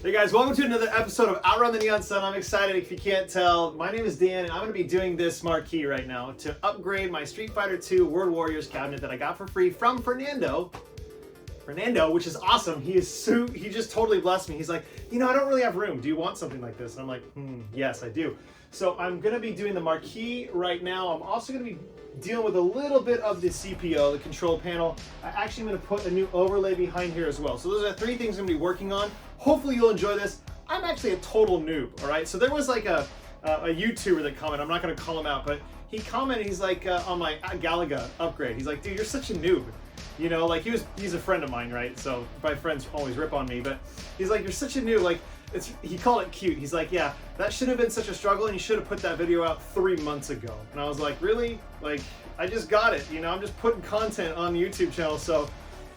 Hey guys, welcome to another episode of Outrun the Neon Sun. I'm excited if you can't tell. My name is Dan and I'm going to be doing this marquee right now to upgrade my Street Fighter 2 World Warriors cabinet that I got for free from Fernando, which is awesome. He just totally blessed me. He's like, you know, I don't really have room. Do you want something like this? And I'm like, yes, I do. So I'm going to be doing the marquee right now. I'm also going to be dealing with a little bit of the CPO, the control panel. I actually am going to put a new overlay behind here as well. So those are three things I'm going to be working on. Hopefully you'll enjoy this. I'm actually a total noob, all right? So there was like a YouTuber that commented, I'm not going to call him out, but he commented, he's like, on my Galaga upgrade. He's like, dude, you're such a noob. You know, like he's a friend of mine, right? So my friends always rip on me, but he's like, you're such a noob. Like, he called it cute. He's like, yeah, that should have been such a struggle and you should have put that video out 3 months ago. And I was like, really? Like, I just got it, you know, I'm just putting content on the YouTube channel. So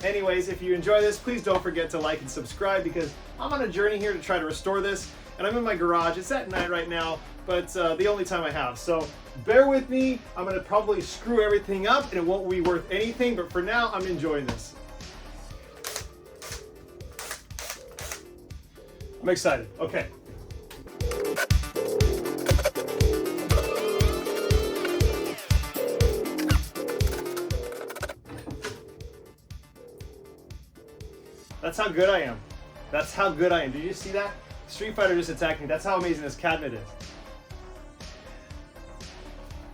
anyways, if you enjoy this, please don't forget to like and subscribe because I'm on a journey here to try to restore this. And I'm in my garage. It's at night right now, but the only time I have. So bear with me. I'm gonna probably screw everything up and it won't be worth anything, but for now, I'm enjoying this. I'm excited. Okay. That's how good I am. That's how good I am. Did you see that? Street Fighter just attacked me. That's how amazing this cabinet is.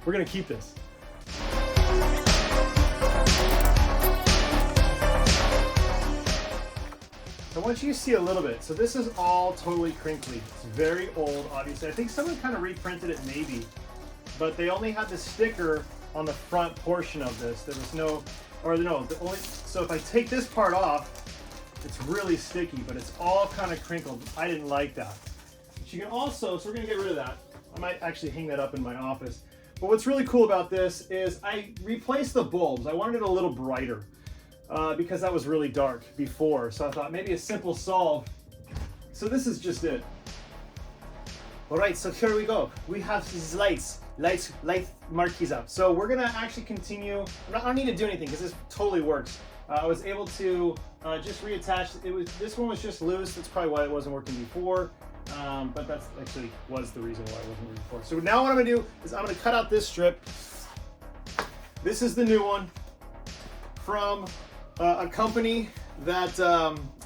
We're gonna keep this. I want you to see a little bit. So this is all totally crinkly. It's very old, obviously. I think someone kind of reprinted it maybe, but they only had the sticker on the front portion of this. There was no, or no, the only, so if I take this part off, it's really sticky, but it's all kind of crinkled. I didn't like that. But you can also, so we're gonna get rid of that. I might actually hang that up in my office. But what's really cool about this is I replaced the bulbs. I wanted it a little brighter because that was really dark before. So I thought maybe a simple solve. So this is just it. All right, so here we go. We have these light marquees up. So we're gonna actually continue. I don't need to do anything because this totally works. I was able to just reattach. This one was just loose. That's probably why it wasn't working before. But that's actually was the reason why it wasn't working before. So now what I'm gonna do is I'm gonna cut out this strip. This is the new one from a company that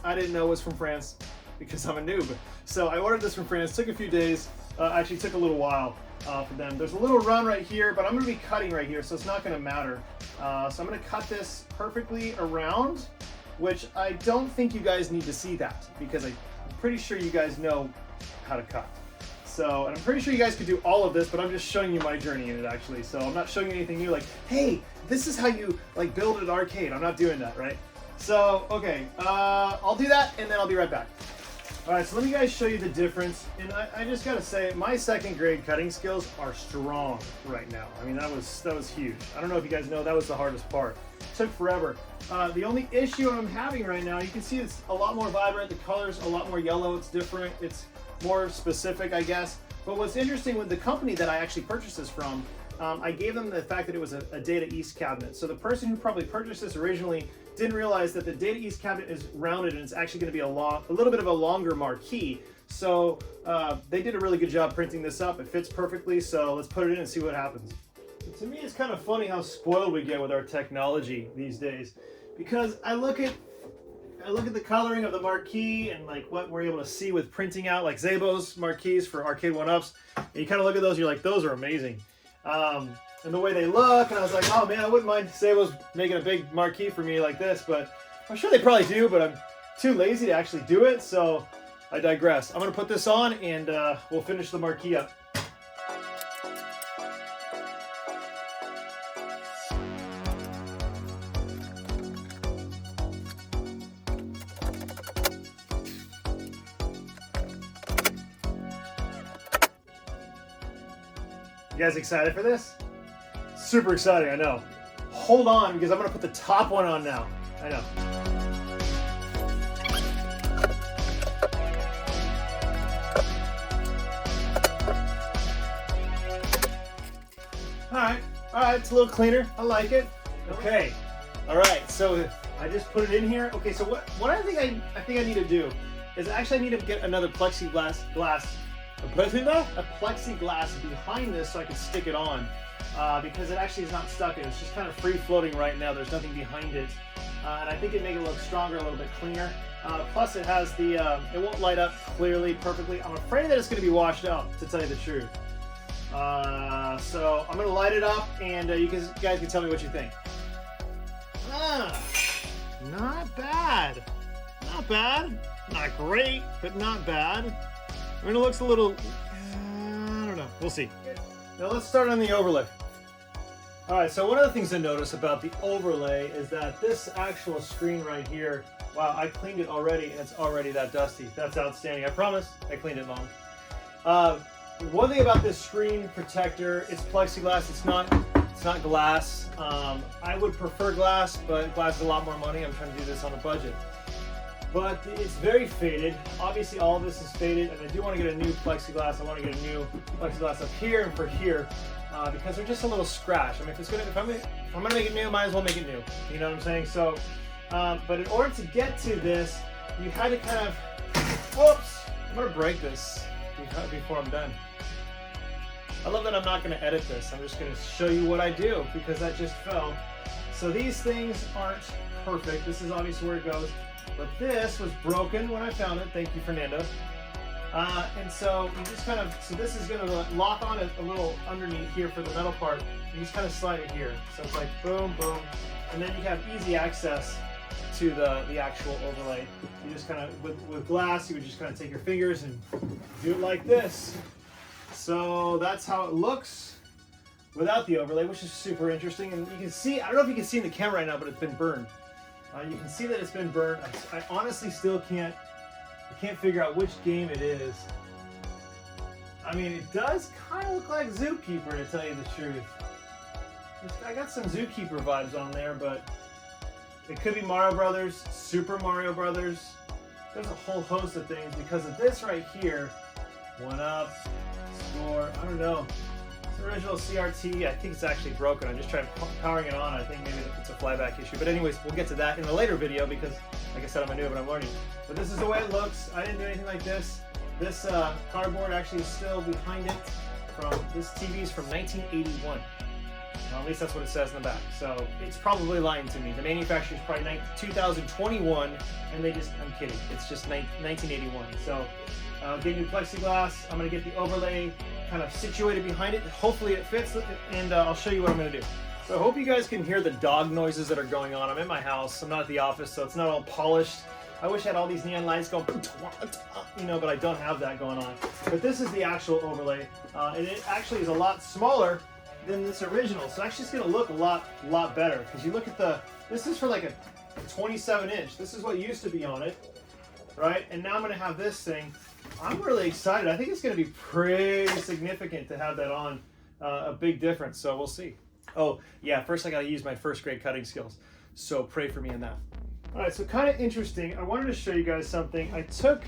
I didn't know was from France because I'm a noob. So I ordered this from France. Took a few days. Actually took a little while for them. There's a little run right here, but I'm gonna be cutting right here, so it's not gonna matter. So I'm gonna cut this perfectly around, which I don't think you guys need to see that because I'm pretty sure you guys know how to cut. So, and I'm pretty sure you guys could do all of this, but I'm just showing you my journey in it actually. So I'm not showing you anything new like, hey, this is how you like build an arcade. I'm not doing that, right? So, okay, I'll do that and then I'll be right back. All right, so let me guys show you the difference. And I just gotta say, my second grade cutting skills are strong right now. I mean, that was huge. I don't know if you guys know, that was the hardest part. It took forever. The only issue I'm having right now, you can see it's a lot more vibrant. The color's a lot more yellow. It's different. It's more specific, I guess. But what's interesting with the company that I actually purchased this from, I gave them the fact that it was a Data East cabinet. So the person who probably purchased this originally didn't realize that the Data East cabinet is rounded and it's actually going to be a little bit of a longer marquee. So they did a really good job printing this up. It fits perfectly. So let's put it in and see what happens. To me, it's kind of funny how spoiled we get with our technology these days, because I look at the coloring of the marquee and like what we're able to see with printing out, like Zabo's marquees for Arcade 1-Ups. And you kind of look at those, you're like, those are amazing. And the way they look, and I was like, oh man, I wouldn't mind Zabo's making a big marquee for me like this, but I'm sure they probably do, but I'm too lazy to actually do it, so I digress. I'm gonna put this on and we'll finish the marquee up. You guys excited for this? Super exciting, I know. Hold on, because I'm gonna put the top one on now. I know. All right, it's a little cleaner. I like it. Okay, all right, so I just put it in here. Okay, so what I think I need to do is actually I need to get another plexiglass behind this so I can stick it on, because it actually is not stuck in. It's just kind of free floating right now. There's nothing behind it, and I think it'd make it look stronger, a little bit cleaner. Plus it has the, it won't light up clearly, perfectly. I'm afraid that it's going to be washed out, to tell you the truth. So I'm going to light it up, and you guys can tell me what you think. Not bad. Not bad. Not great, but not bad. I mean, it looks a little, I don't know. We'll see. Now let's start on the overlay. All right, so one of the things I noticed about the overlay is that this actual screen right here, wow, I cleaned it already, and it's already that dusty. That's outstanding. I promise I cleaned it long. One thing about this screen protector, it's plexiglass. It's not glass. I would prefer glass, but glass is a lot more money. I'm trying to do this on a budget. But it's very faded. Obviously, all of this is faded, and I do want to get a new plexiglass. I want to get a new plexiglass up here and for here, because they're just a little scratched. I mean, if I'm gonna make it new, might as well make it new. You know what I'm saying? So, but in order to get to this, you had to kind of, whoops! I'm gonna break this before I'm done. I love that I'm not gonna edit this. I'm just gonna show you what I do, because that just fell. So these things aren't perfect. This is obviously where it goes. But this was broken when I found it. Thank you, Fernando. And so you just kind of, so this is going to lock on a little underneath here for the metal part. You just kind of slide it here. So it's like boom, boom. And then you have easy access to the actual overlay. You just kind of, with glass, you would just kind of take your fingers and do it like this. So that's how it looks without the overlay, which is super interesting. And you can see, I don't know if you can see in the camera right now, but it's been burned. You can see that it's been burned. I honestly still can't figure out which game it is. I mean, it does kind of look like Zookeeper, to tell you the truth. I got some Zookeeper vibes on there, but it could be Mario Brothers, Super Mario Brothers. There's a whole host of things because of this right here. 1-up, score, I don't know. Original CRT, I think it's actually broken. I just tried powering it on. I think maybe it's a flyback issue. But anyways, we'll get to that in a later video because, like I said, I'm a noob and I'm learning. But this is the way it looks. I didn't do anything like this. This cardboard actually is still behind it. This TV is from 1981. Well, at least that's what it says in the back. So it's probably lying to me. The manufacturer is probably 2021, and I'm kidding. It's just 1981. So get new plexiglass. I'm going to get the overlay kind of situated behind it. Hopefully it fits, and I'll show you what I'm going to do. So I hope you guys can hear the dog noises that are going on. I'm in my house. I'm not at the office, so it's not all polished. I wish I had all these neon lights going, you know, but I don't have that going on. But this is the actual overlay, and it actually is a lot smaller than this original. So actually it's going to look a lot better, because you look at this is for like a 27-inch. This is what used to be on it, right? And now I'm going to have this thing. I'm really excited. I think it's going to be pretty significant to have that on, a big difference. So we'll see. Oh yeah, first I got to use my first grade cutting skills. So pray for me in that. All right, so kind of interesting. I wanted to show you guys something. I took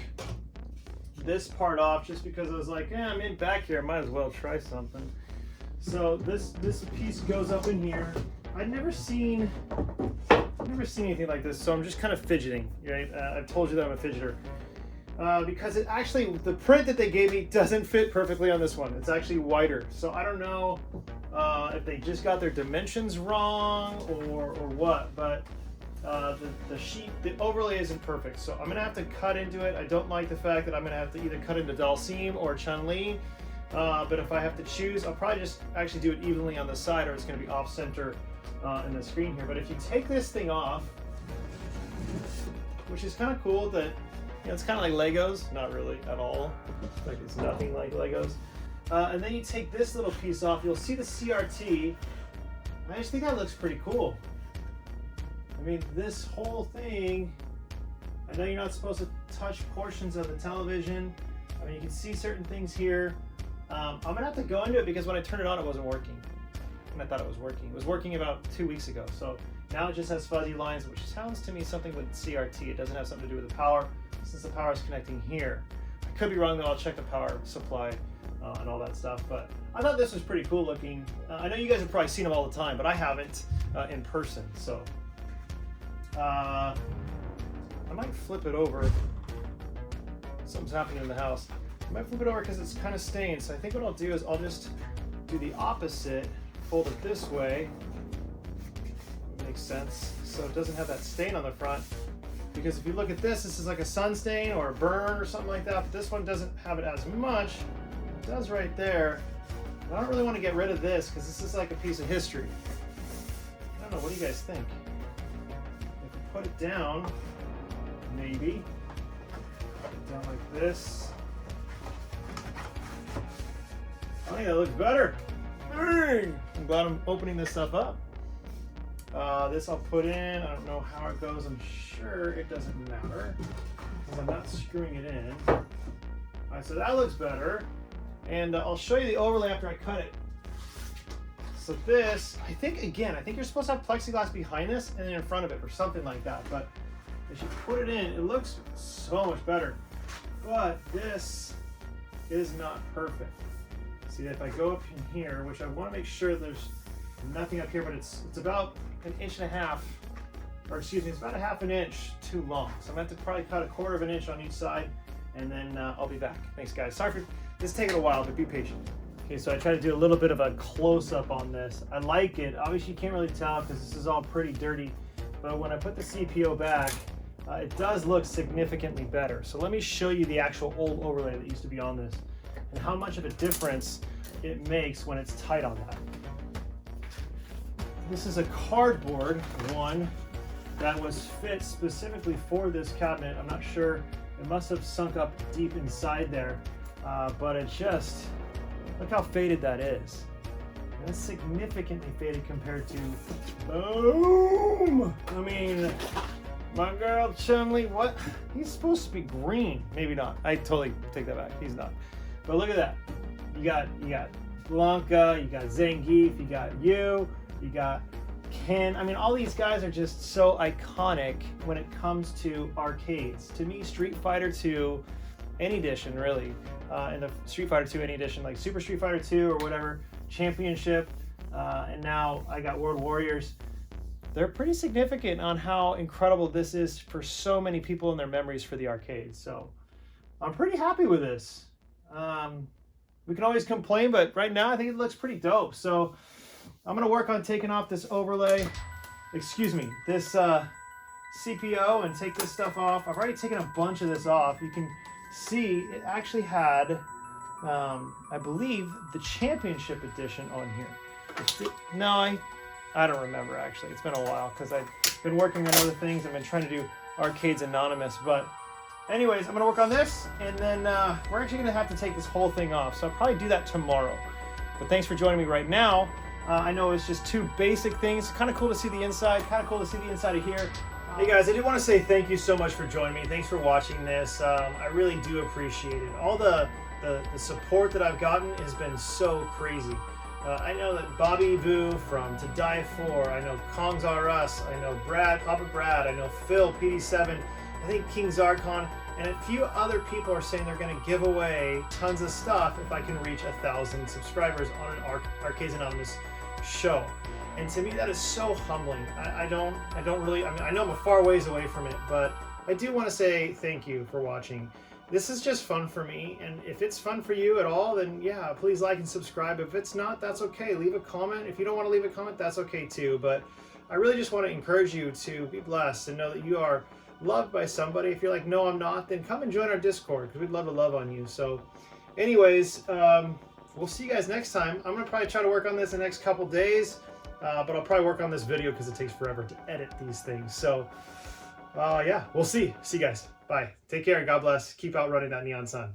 this part off just because I was like, I'm in back here. Might as well try something. So this piece goes up in here. I've never seen anything like this. So I'm just kind of fidgeting. Right? I've told you that I'm a fidgeter. Because it actually, the print that they gave me doesn't fit perfectly on this one. It's actually wider. So I don't know if they just got their dimensions wrong or what, but the sheet, the overlay isn't perfect. So I'm gonna have to cut into it. I don't like the fact that I'm gonna have to either cut into Dalsim or Chun-Li, but if I have to choose, I'll probably just actually do it evenly on the side, or it's gonna be off center in the screen here. But if you take this thing off, which is kind of cool that, you know, it's kind of like Legos, not really at all. Like it's nothing like Legos. And then you take this little piece off, you'll see the CRT. I just think that looks pretty cool. I mean, this whole thing, I know you're not supposed to touch portions of the television. I mean, you can see certain things here. I'm gonna have to go into it because when I turned it on, it wasn't working. And I thought it was working. It was working about 2 weeks ago. So now it just has fuzzy lines, which sounds to me something with CRT. It doesn't have something to do with the power, since the power is connecting here. I could be wrong though, I'll check the power supply and all that stuff, but I thought this was pretty cool looking. I know you guys have probably seen them all the time, but I haven't in person, so. I might flip it over something's happening in the house. I might flip it over because it's kind of stained. So I think what I'll do is I'll just do the opposite, fold it this way. Makes sense. So it doesn't have that stain on the front. Because if you look at this, this is like a sun stain or a burn or something like that. But this one doesn't have it as much. It does right there. But I don't really want to get rid of this because this is like a piece of history. I don't know. What do you guys think? If you put it down, maybe. Put it down like this. I think that looks better. Dang! I'm glad I'm opening this stuff up. This I'll put in. I don't know how it goes. I'm sure it doesn't matter because I'm not screwing it in. All right, so that looks better. And I'll show you the overlay after I cut it. So this, I think you're supposed to have plexiglass behind this and then in front of it or something like that. But as you put it in, it looks so much better. But this is not perfect. See, if I go up in here, which I want to make sure there's nothing up here, but it's about 1.5 inches, or excuse me, it's about 1/2 inch too long. So I'm going to have to probably cut 1/4 inch on each side, and then I'll be back. Thanks, guys. Sorry for this taking a while, but be patient. Okay, so I try to do a little bit of a close-up on this. I like it. Obviously, you can't really tell because this is all pretty dirty, but when I put the CPO back, it does look significantly better. So let me show you the actual old overlay that used to be on this and how much of a difference it makes when it's tight on that. This is a cardboard one that was fit specifically for this cabinet. I'm not sure, it must have sunk up deep inside there, but it just, look how faded that is. That's significantly faded compared to, boom! I mean, my girl Chun-Li, what? He's supposed to be green. Maybe not. I totally take that back. He's not. But look at that. You got Blanca, you got Zangief, you got you got Ken. I mean, all these guys are just so iconic when it comes to arcades. To me, Street Fighter 2, any edition really, and the Street Fighter 2 any edition, like Super Street Fighter 2 or whatever, Championship, and now I got World Warriors. They're pretty significant on how incredible this is for so many people in their memories for the arcade. So I'm pretty happy with this. We can always complain, but right now I think it looks pretty dope. So I'm gonna work on taking off this overlay, this CPO, and take this stuff off. I've already taken a bunch of this off. You can see it actually had, I believe, the Championship edition on here. No, I don't remember actually. It's been a while because I've been working on other things. I've been trying to do Arcades Anonymous, but anyways, I'm gonna work on this, and then we're actually gonna have to take this whole thing off. So I'll probably do that tomorrow. But thanks for joining me right now. I know it's just two basic things. Kind of cool to see the inside, kind of cool to see the inside of here. Hey guys, I did want to say thank you so much for joining me. Thanks for watching this. I really do appreciate it. All the support that I've gotten has been so crazy. I know that Bobby Boo from To Die For, I know Kong's R Us, I know Brad, Papa Brad, I know Phil, PD7, I think King Zarkon, and a few other people are saying they're going to give away tons of stuff if I can reach 1,000 subscribers on an Arcades Anonymous show. And to me, that is so humbling. I don't really, I mean, I know I'm a far ways away from it, but I do want to say thank you for watching. This is just fun for me, and if it's fun for you at all, then yeah, please like and subscribe. If it's not, that's okay. Leave a comment. If you don't want to leave a comment, that's okay too. But I really just want to encourage you to be blessed and know that you are loved by somebody. If you're like, no, I'm not, then come and join our Discord because we'd love to love on you. So anyways, we'll see you guys next time. I'm going to probably try to work on this in the next couple days, but I'll probably work on this video because it takes forever to edit these things. So yeah, we'll see. See you guys. Bye. Take care and God bless. Keep outrunning that neon sun.